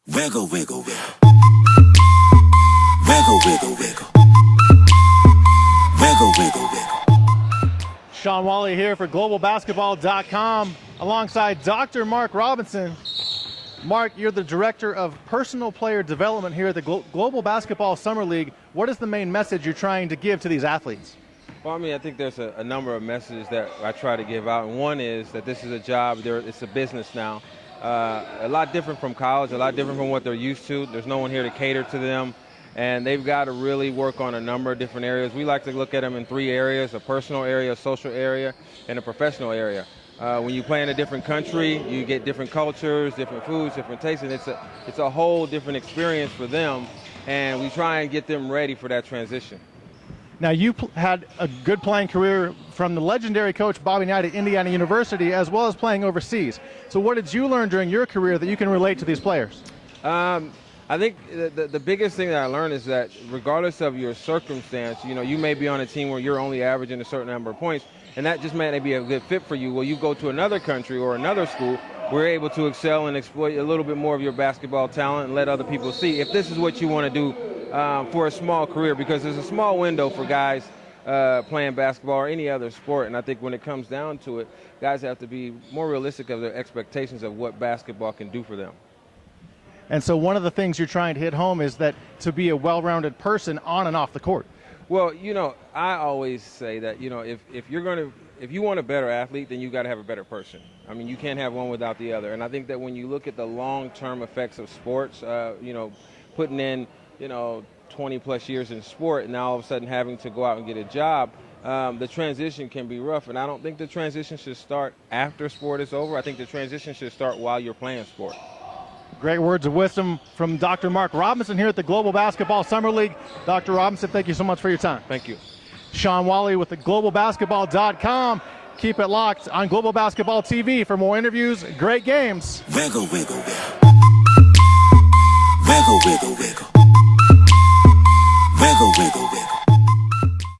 Wiggle, wiggle, wiggle. Wiggle, wiggle, wiggle. Wiggle, wiggle, wiggle. Shawn Walli here for globalbasketball.com alongside Dr. Mark Robinson. Mark, you're the Director of Personal Player Development here at the Global Basketball Summer League. What is the main message you're trying to give to these athletes? Well, I think there's a number of messages that I try to give out. And one is that this is a job, it's a business now. A lot different from college, a lot different from what they're used to. There's no one here to cater to them. And they've got to really work on a number of different areas. We like to look at them in three areas: a personal area, a social area, and a professional area. When you play in a different country, you get different cultures, different foods, different tastes, and it's a whole different experience for them. And we try and get them ready for that transition. Now, you had a good playing career from the legendary coach Bobby Knight at Indiana University, as well as playing overseas. So what did you learn during your career that you can relate to these players? I think the biggest thing that I learned is that regardless of your circumstance, you may be on a team where you're only averaging a certain number of points, and that just may not be a good fit for you. Well, you go to another country or another school, we're able to excel and exploit a little bit more of your basketball talent and let other people see if this is what you want to do for a small career, because there's a small window for guys playing basketball or any other sport. And I think when it comes down to it, guys have to be more realistic of their expectations of what basketball can do for them. And so one of the things you're trying to hit home is that to be a well-rounded person on and off the court. Well, I always say that, if you want a better athlete, then you got to have a better person. You can't have one without the other. And I think that when you look at the long-term effects of sports, putting in, 20 plus years in sport and now all of a sudden having to go out and get a job, the transition can be rough. And I don't think the transition should start after sport is over. I think the transition should start while you're playing sport. Great words of wisdom from Dr. Mark Robinson here at the Global Basketball Summer League. Dr. Robinson, thank you so much for your time. Thank you. Shawn Walli with the globalbasketball.com. Keep it locked on Global Basketball TV for more interviews, great games. Wiggle, wiggle, wiggle.